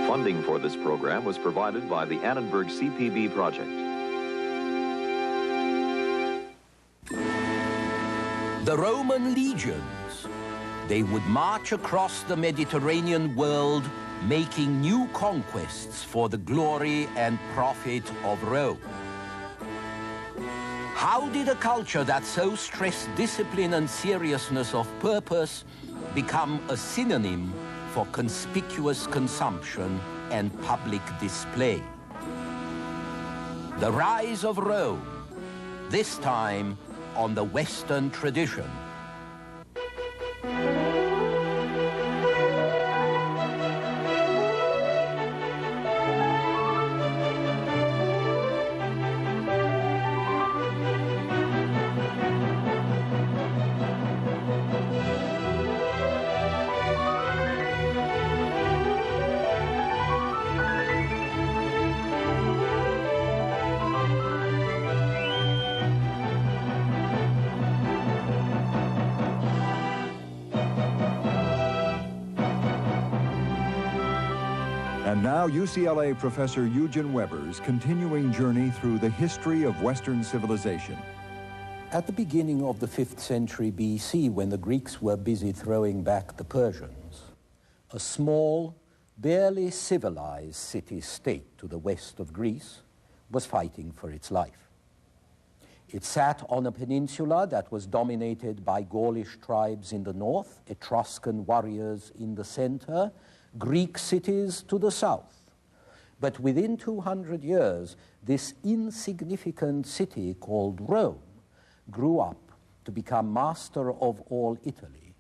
Funding for this program was provided by the Annenberg CPB project. The Roman legions, they would march across the Mediterranean world, making new conquests for the glory and profit of Rome. How did a culture that so stressed discipline and seriousness of purpose become a synonym for conspicuous consumption and public display? The rise of Rome, this time on the Western tradition. And now UCLA professor Eugen Weber's continuing journey through the history of Western civilization. At the beginning of the 5th century BC, when the Greeks were busy throwing back the Persians, a small, barely civilized city-state to the west of Greece was fighting for its life. It sat on a peninsula that was dominated by Gaulish tribes in the north, Etruscan warriors in the center, Greek cities to the south. But within 200 years, this insignificant city called Rome grew up to become master of all Italy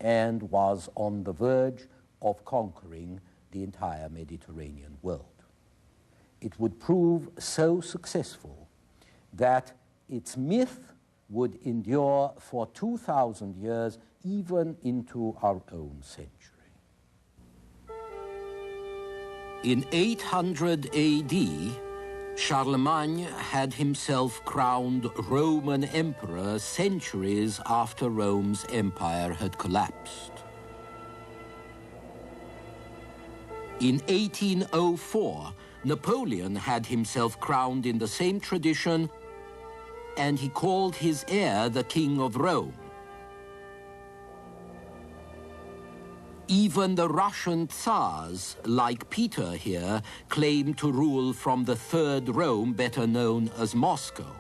and was on the verge of conquering the entire Mediterranean world. It would prove so successful that its myth would endure for 2,000 years, even into our own century. In 800 AD, Charlemagne had himself crowned Roman emperor centuries after Rome's empire had collapsed. In 1804, Napoleon had himself crowned in the same tradition, and he called his heir the King of Rome. Even the Russian Tsars, like Peter here, claimed to rule from the Third Rome, better known as Moscow.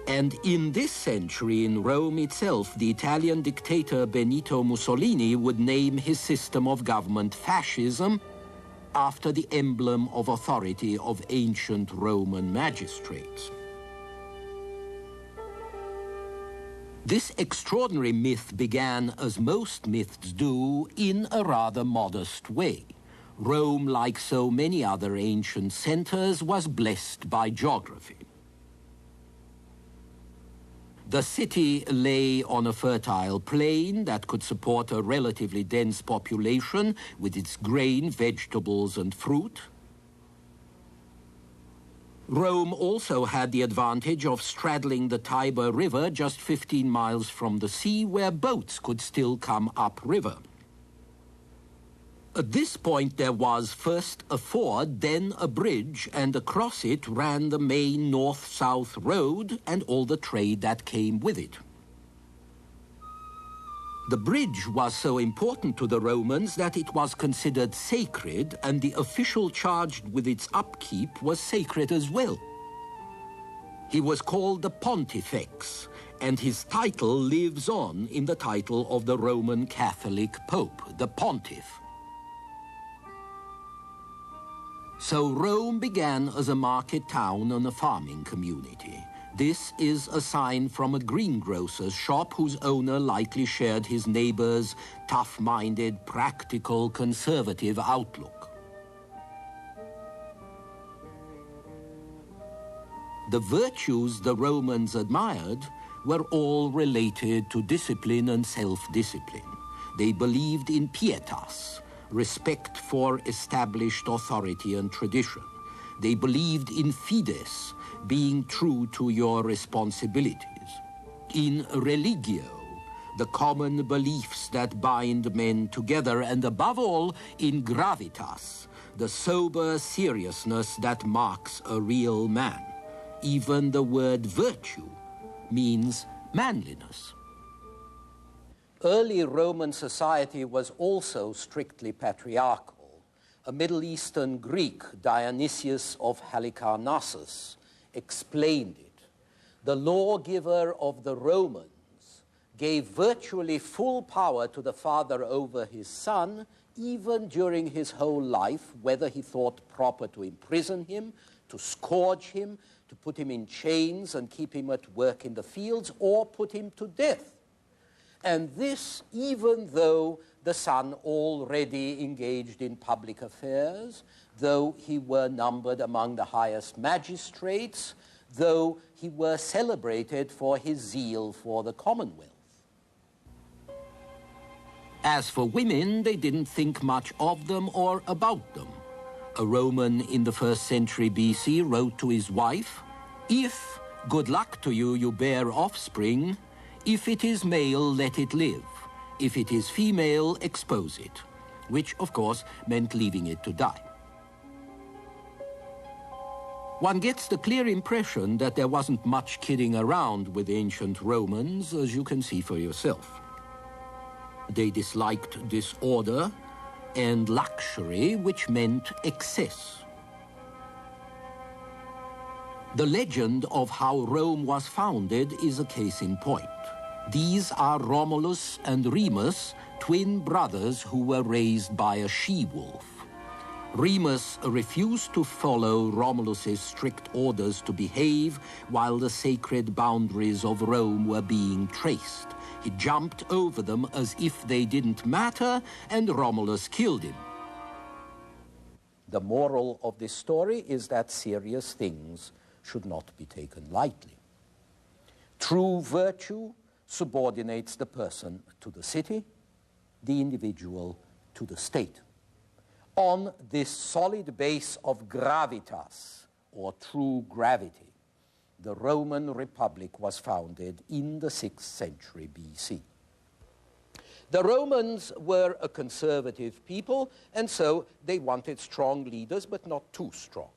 And in this century, in Rome itself, the Italian dictator Benito Mussolini would name his system of government fascism after the emblem of authority of ancient Roman magistrates. This extraordinary myth began, as most myths do, in a rather modest way. Rome, like so many other ancient centers, was blessed by geography. The city lay on a fertile plain that could support a relatively dense population with its grain, vegetables, and fruit. Rome also had the advantage of straddling the Tiber River just 15 miles from the sea, where boats could still come upriver. At this point, there was first a ford, then a bridge, and across it ran the main north-south road and all the trade that came with it. The bridge was so important to the Romans that it was considered sacred, and the official charged with its upkeep was sacred as well. He was called the Pontifex, and his title lives on in the title of the Roman Catholic Pope, the Pontiff. So Rome began as a market town and a farming community. This is a sign from a greengrocer's shop whose owner likely shared his neighbor's tough-minded, practical, conservative outlook. The virtues the Romans admired were all related to discipline and self-discipline. They believed in pietas, respect for established authority and tradition. They believed in fides, being true to your responsibilities. in religio, the common beliefs that bind men together, and above all, in gravitas, the sober seriousness that marks a real man. Even the word virtue means manliness. Early Roman society was also strictly patriarchal. A Middle Eastern Greek, Dionysius of Halicarnassus, explained it. The lawgiver of the Romans gave virtually full power to the father over his son, even during his whole life, whether he thought proper to imprison him, to scourge him, to put him in chains and keep him at work in the fields, or put him to death. And this even though the son already engaged in public affairs, though he were numbered among the highest magistrates, though he were celebrated for his zeal for the Commonwealth. As for women, they didn't think much of them or about them. A Roman in the 1st century BC wrote to his wife, "If, good luck to you, you bear offspring, if it is male, let it live. If it is female, expose it," which, of course, meant leaving it to die. One gets the clear impression that there wasn't much kidding around with ancient Romans, as you can see for yourself. They disliked disorder and luxury, which meant excess. The legend of how Rome was founded is a case in point. These are Romulus and Remus, twin brothers who were raised by a she-wolf. Remus refused to follow Romulus's strict orders to behave while the sacred boundaries of Rome were being traced. He jumped over them as if they didn't matter, and Romulus killed him. The moral of this story is that serious things should not be taken lightly. True virtue subordinates the person to the city, the individual to the state. On this solid base of gravitas, or true gravity, the Roman Republic was founded in the 6th century BC. The Romans were a conservative people, and so they wanted strong leaders, but not too strong.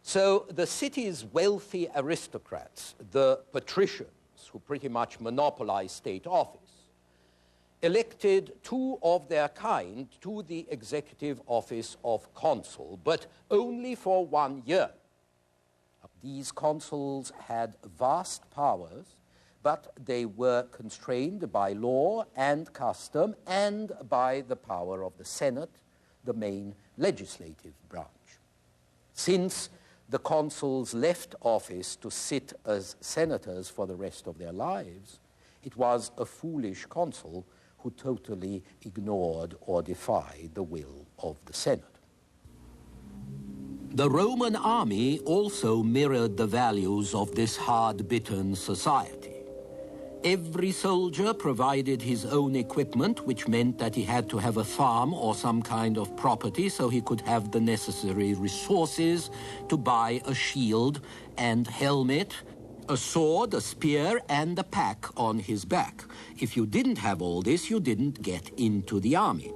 So the city's wealthy aristocrats, the patricians, who pretty much monopolized state office, elected 2 of their kind to the executive office of consul, but only for 1 year. These consuls had vast powers, but they were constrained by law and custom and by the power of the Senate, the main legislative branch. Since the consuls left office to sit as senators for the rest of their lives, it was a foolish consul who totally ignored or defied the will of the Senate. The Roman army also mirrored the values of this hard-bitten society. Every soldier provided his own equipment, which meant that he had to have a farm or some kind of property so he could have the necessary resources to buy a shield and helmet, a sword, a spear, and a pack on his back. If you didn't have all this, you didn't get into the army.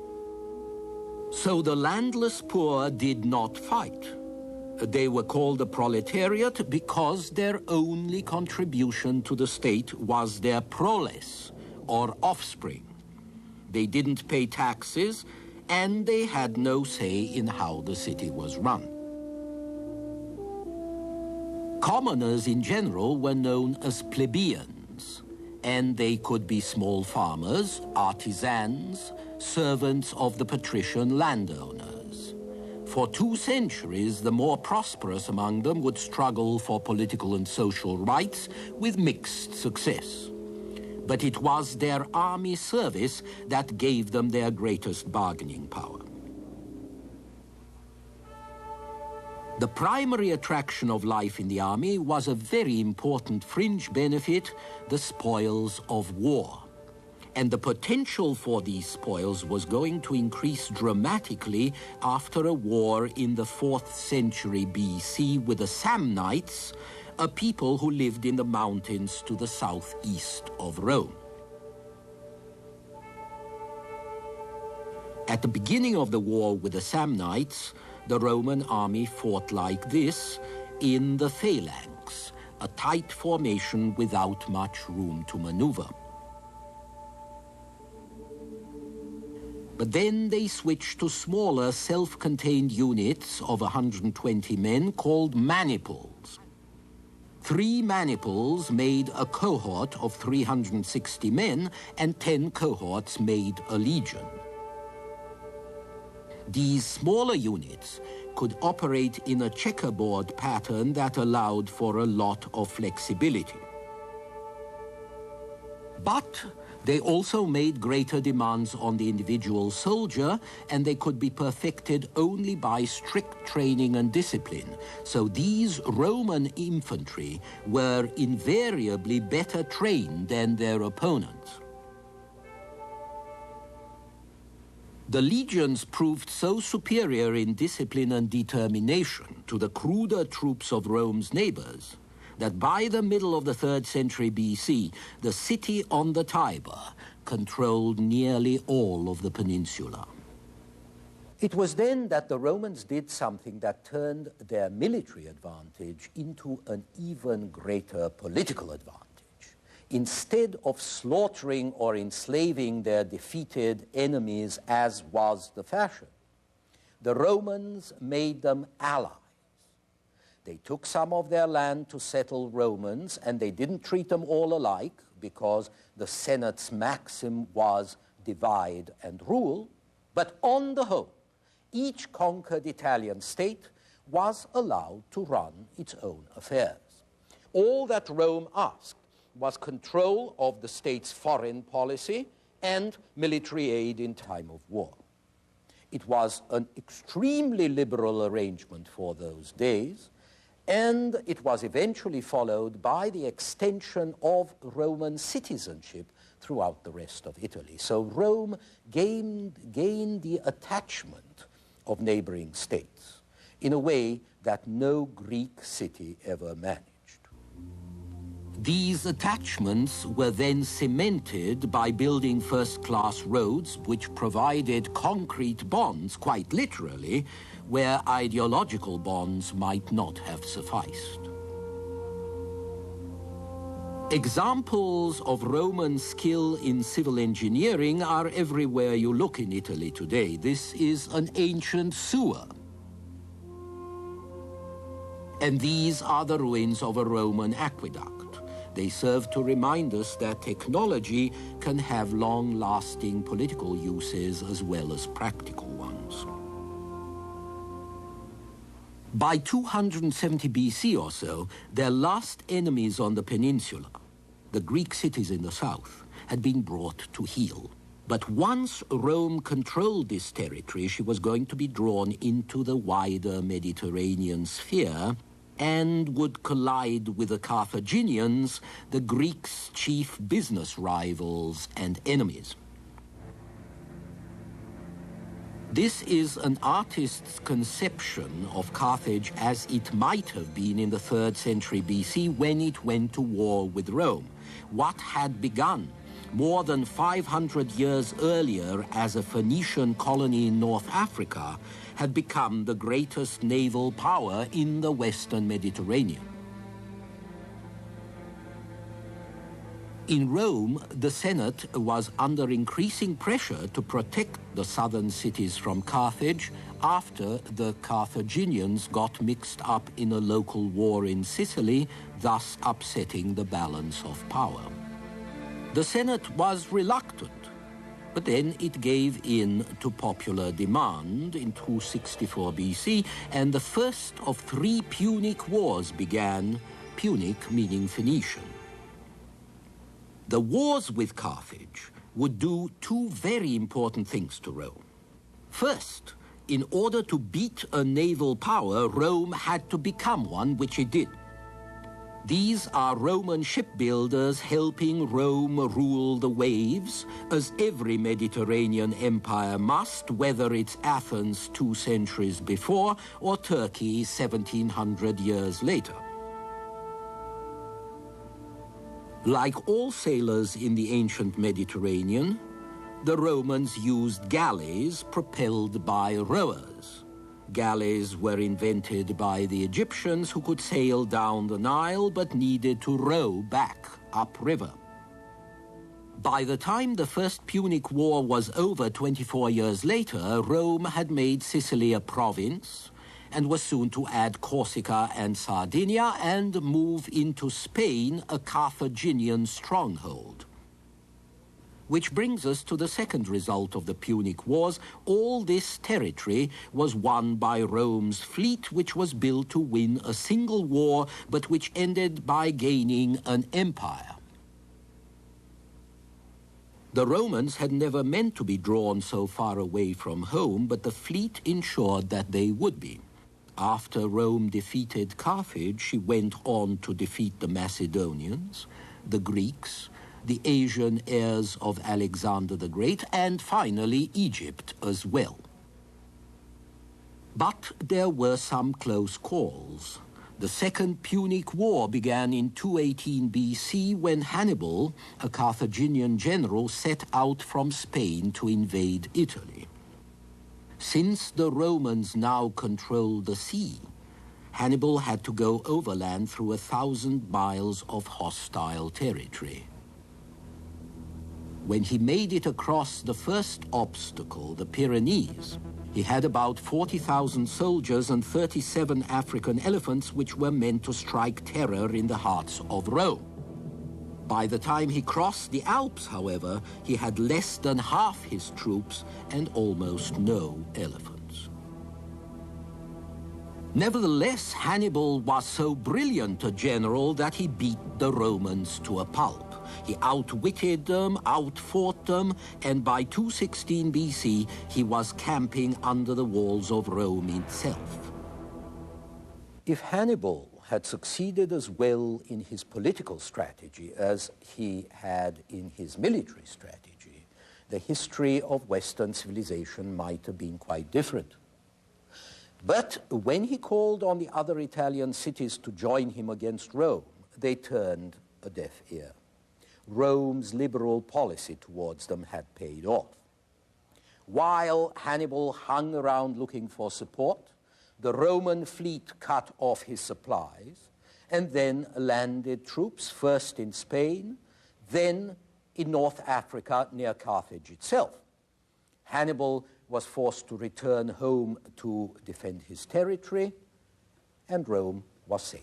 So the landless poor did not fight. They were called the proletariat because their only contribution to the state was their proles, or offspring. They didn't pay taxes, and they had no say in how the city was run. Commoners in general were known as plebeians, and they could be small farmers, artisans, servants of the patrician landowners. For 2 centuries, the more prosperous among them would struggle for political and social rights with mixed success. But it was their army service that gave them their greatest bargaining power. The primary attraction of life in the army was a very important fringe benefit, the spoils of war. And the potential for these spoils was going to increase dramatically after a war in the 4th century BC with the Samnites, a people who lived in the mountains to the southeast of Rome. At the beginning of the war with the Samnites, the Roman army fought like this in the phalanx, a tight formation without much room to maneuver. But then they switched to smaller self-contained units of 120 men called maniples. 3 maniples made a cohort of 360 men, and 10 cohorts made a legion. These smaller units could operate in a checkerboard pattern that allowed for a lot of flexibility. But they also made greater demands on the individual soldier, and they could be perfected only by strict training and discipline. So these Roman infantry were invariably better trained than their opponents. The legions proved so superior in discipline and determination to the cruder troops of Rome's neighbors that by the middle of the 3rd century BC, the city on the Tiber controlled nearly all of the peninsula. It was then that the Romans did something that turned their military advantage into an even greater political advantage. Instead of slaughtering or enslaving their defeated enemies, as was the fashion, the Romans made them allies. They took some of their land to settle Romans, and they didn't treat them all alike because the Senate's maxim was divide and rule. But on the whole, each conquered Italian state was allowed to run its own affairs. All that Rome asked was control of the state's foreign policy and military aid in time of war. It was an extremely liberal arrangement for those days, and it was eventually followed by the extension of Roman citizenship throughout the rest of Italy. So Rome gained the attachment of neighboring states in a way that no Greek city ever managed. These attachments were then cemented by building first-class roads which provided concrete bonds, quite literally, where ideological bonds might not have sufficed. Examples of Roman skill in civil engineering are everywhere you look in Italy today. This is an ancient sewer. And these are the ruins of a Roman aqueduct. They serve to remind us that technology can have long-lasting political uses as well as practical ones. By 270 BC or so, their last enemies on the peninsula, the Greek cities in the south, had been brought to heel. But once Rome controlled this territory, she was going to be drawn into the wider Mediterranean sphere and would collide with the Carthaginians, the Greeks' chief business rivals and enemies. This is an artist's conception of Carthage as it might have been in the 3rd century BC when it went to war with Rome. What had begun more than 500 years earlier as a Phoenician colony in North Africa had become the greatest naval power in the Western Mediterranean. In Rome, the Senate was under increasing pressure to protect the southern cities from Carthage after the Carthaginians got mixed up in a local war in Sicily, thus upsetting the balance of power. The Senate was reluctant, but then it gave in to popular demand in 264 BC, and the first of 3 Punic Wars began, Punic meaning Phoenician. The wars with Carthage would do 2 very important things to Rome. First, in order to beat a naval power, Rome had to become one, which it did. These are Roman shipbuilders helping Rome rule the waves, as every Mediterranean empire must, whether it's Athens 2 centuries before or Turkey 1700 years later. Like all sailors in the ancient Mediterranean, the Romans used galleys propelled by rowers. Galleys were invented by the Egyptians, who could sail down the Nile but needed to row back upriver. By the time the First Punic War was over 24 years later, Rome had made Sicily a province and was soon to add Corsica and Sardinia and move into Spain, a Carthaginian stronghold. Which brings us to the second result of the Punic Wars. All this territory was won by Rome's fleet, which was built to win a single war, but which ended by gaining an empire. The Romans had never meant to be drawn so far away from home, but the fleet ensured that they would be. After Rome defeated Carthage, she went on to defeat the Macedonians, the Greeks, the Asian heirs of Alexander the Great, and finally Egypt as well. But there were some close calls. The Second Punic War began in 218 BC when Hannibal, a Carthaginian general, set out from Spain to invade Italy. Since the Romans now controlled the sea, Hannibal had to go overland through 1,000 miles of hostile territory. When he made it across the first obstacle, the Pyrenees, he had about 40,000 soldiers and 37 African elephants, which were meant to strike terror in the hearts of Rome. By the time he crossed the Alps, however, he had less than half his troops and almost no elephants. Nevertheless, Hannibal was so brilliant a general that he beat the Romans to a pulp. He outwitted them, outfought them, and by 216 BC, he was camping under the walls of Rome itself. If Hannibal had succeeded as well in his political strategy as he had in his military strategy, the history of Western civilization might have been quite different. But when he called on the other Italian cities to join him against Rome, they turned a deaf ear. Rome's liberal policy towards them had paid off. While Hannibal hung around looking for support, the Roman fleet cut off his supplies and then landed troops first in Spain, then in North Africa near Carthage itself. Hannibal was forced to return home to defend his territory, and Rome was saved.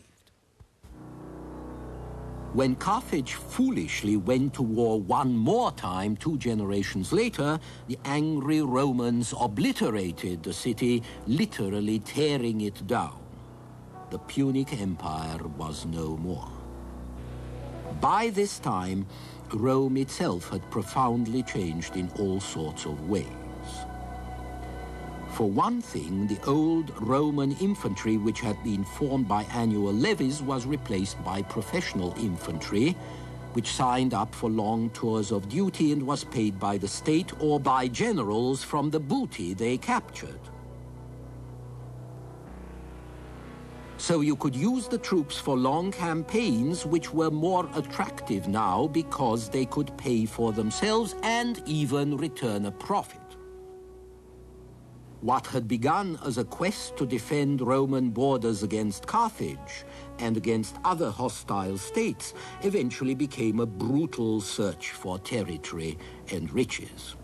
When Carthage foolishly went to war one more time 2 generations later, the angry Romans obliterated the city, literally tearing it down. The Punic Empire was no more. By this time, Rome itself had profoundly changed in all sorts of ways. For one thing, the old Roman infantry, which had been formed by annual levies, was replaced by professional infantry, which signed up for long tours of duty and was paid by the state or by generals from the booty they captured. So you could use the troops for long campaigns, which were more attractive now because they could pay for themselves and even return a profit. What had begun as a quest to defend Roman borders against Carthage and against other hostile states eventually became a brutal search for territory and riches.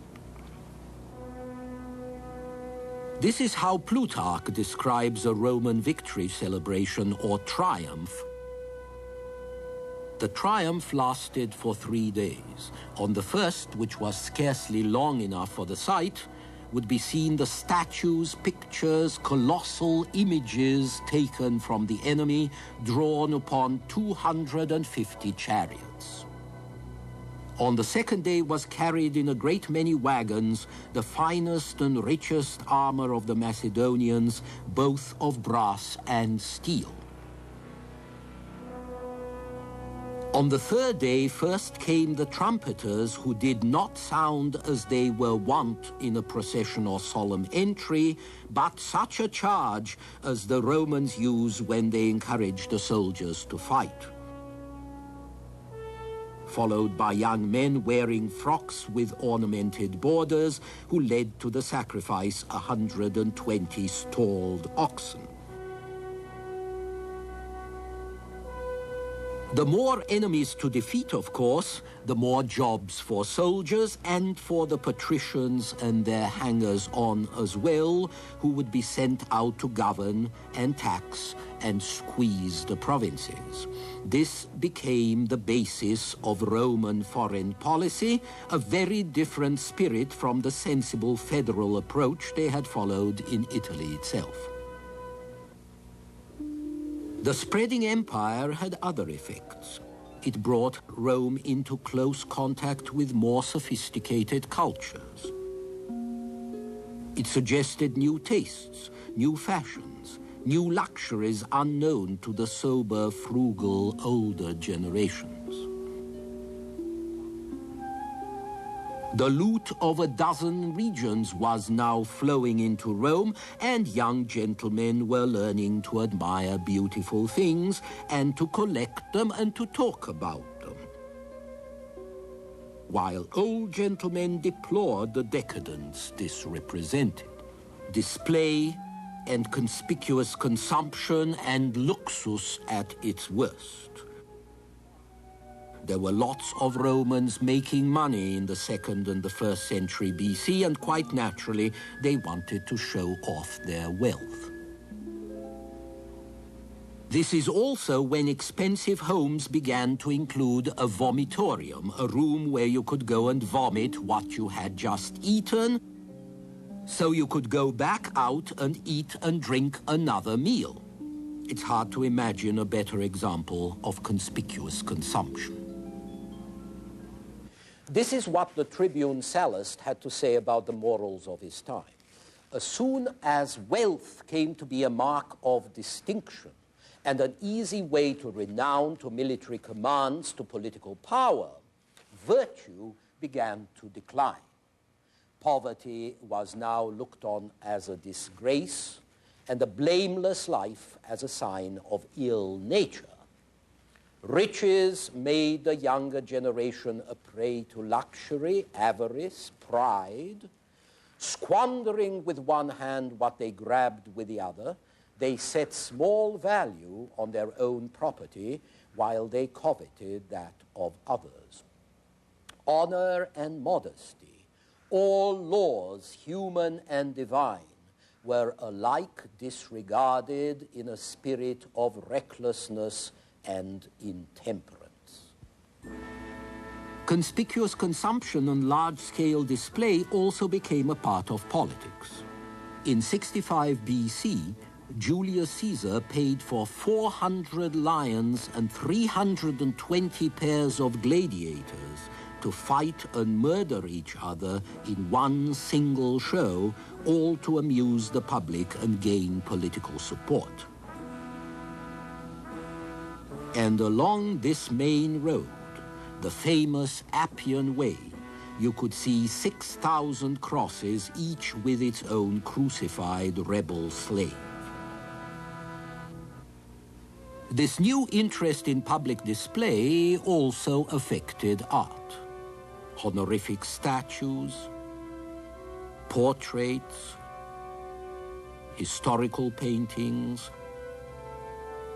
This is how Plutarch describes a Roman victory celebration or triumph. The triumph lasted for 3 days. On the first, which was scarcely long enough for the sight, would be seen the statues, pictures, colossal images taken from the enemy, drawn upon 250 chariots. On the second day was carried in a great many wagons the finest and richest armor of the Macedonians, both of brass and steel. On the third day, first came the trumpeters, who did not sound as they were wont in a procession or solemn entry, but such a charge as the Romans use when they encourage the soldiers to fight. followed by young men wearing frocks with ornamented borders who led to the sacrifice 120 stalled oxen. The more enemies to defeat, of course, the more jobs for soldiers and for the patricians and their hangers-on as well, who would be sent out to govern and tax and squeeze the provinces. This became the basis of Roman foreign policy, a very different spirit from the sensible federal approach they had followed in Italy itself. The spreading empire had other effects. It brought Rome into close contact with more sophisticated cultures. It suggested new tastes, new fashions, new luxuries unknown to the sober, frugal, older generations. The loot of a dozen regions was now flowing into Rome, and young gentlemen were learning to admire beautiful things and to collect them and to talk about them, while old gentlemen deplored the decadence this represented. Display and conspicuous consumption and luxus at its worst. There were lots of Romans making money in the 2nd and the 1st century BC, and quite naturally, they wanted to show off their wealth. This is also when expensive homes began to include a vomitorium, a room where you could go and vomit what you had just eaten, so you could go back out and eat and drink another meal. It's hard to imagine a better example of conspicuous consumption. This is what the Tribune Sallust had to say about the morals of his time. As soon as wealth came to be a mark of distinction and an easy way to renown, to military commands, to political power, virtue began to decline. Poverty was now looked on as a disgrace, and a blameless life as a sign of ill nature. Riches made the younger generation a prey to luxury, avarice, pride. Squandering with one hand what they grabbed with the other, they set small value on their own property while they coveted that of others. Honor and modesty, all laws, human and divine, were alike disregarded in a spirit of recklessness and intemperance. Conspicuous consumption and large-scale display also became a part of politics. In 65 BC, Julius Caesar paid for 400 lions and 320 pairs of gladiators to fight and murder each other in one single show, all to amuse the public and gain political support. And along this main road, the famous Appian Way, you could see 6,000 crosses, each with its own crucified rebel slave. This new interest in public display also affected art. Honorific statues, portraits, historical paintings,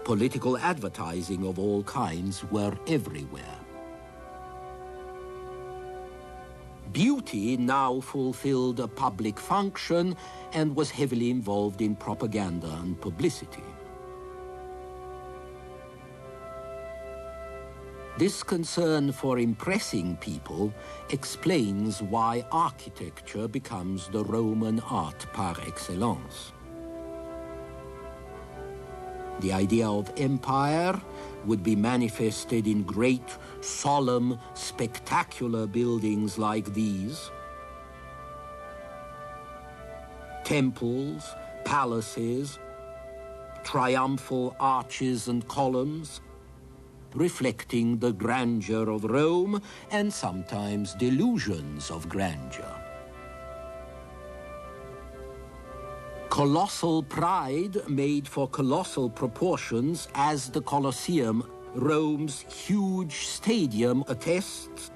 political advertising of all kinds were everywhere. Beauty now fulfilled a public function and was heavily involved in propaganda and publicity. This concern for impressing people explains why architecture becomes the Roman art par excellence. The idea of empire would be manifested in great, solemn, spectacular buildings like these. Temples, palaces, triumphal arches and columns, reflecting the grandeur of Rome and sometimes delusions of grandeur. Colossal pride made for colossal proportions, as the Colosseum Rome's huge stadium attests,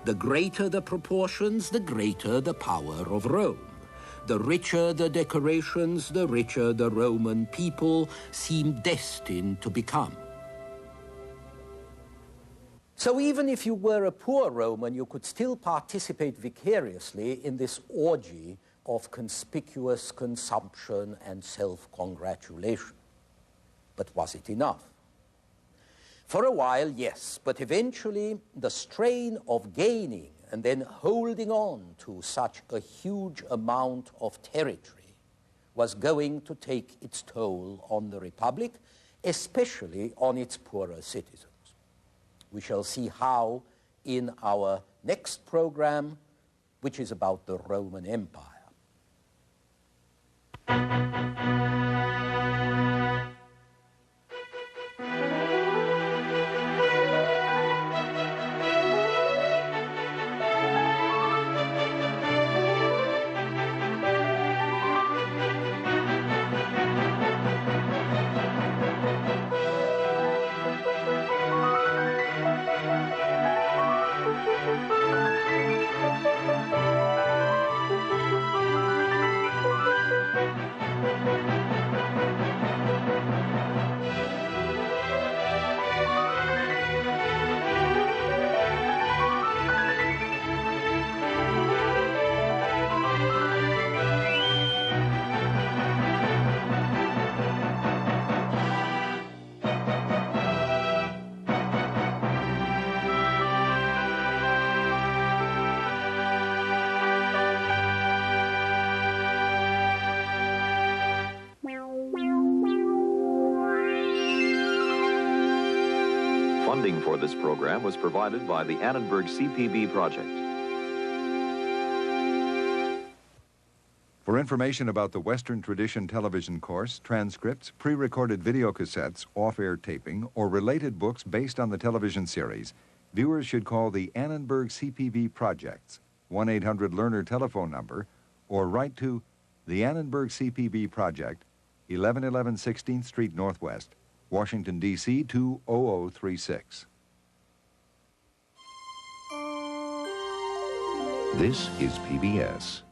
the greater the proportions, the greater the power of Rome. The richer the decorations, the richer the Roman people seem destined to become. So even if you were a poor Roman, you could still participate vicariously in this orgy of conspicuous consumption and self-congratulation. But was it enough? For a while, yes, but eventually the strain of gaining and then holding on to such a huge amount of territory was going to take its toll on the Republic, especially on its poorer citizens. We shall see how in our next program, which is about the Roman Empire. Funding for this program was provided by the Annenberg CPB project. For information about the Western Tradition television course, transcripts, pre-recorded video cassettes, off-air taping, or related books based on the television series, viewers should call the Annenberg CPB Project's 1-800-LEARNER telephone number or write to the Annenberg CPB Project, 1111 16th Street Northwest, Washington, D.C. 20036. This is PBS.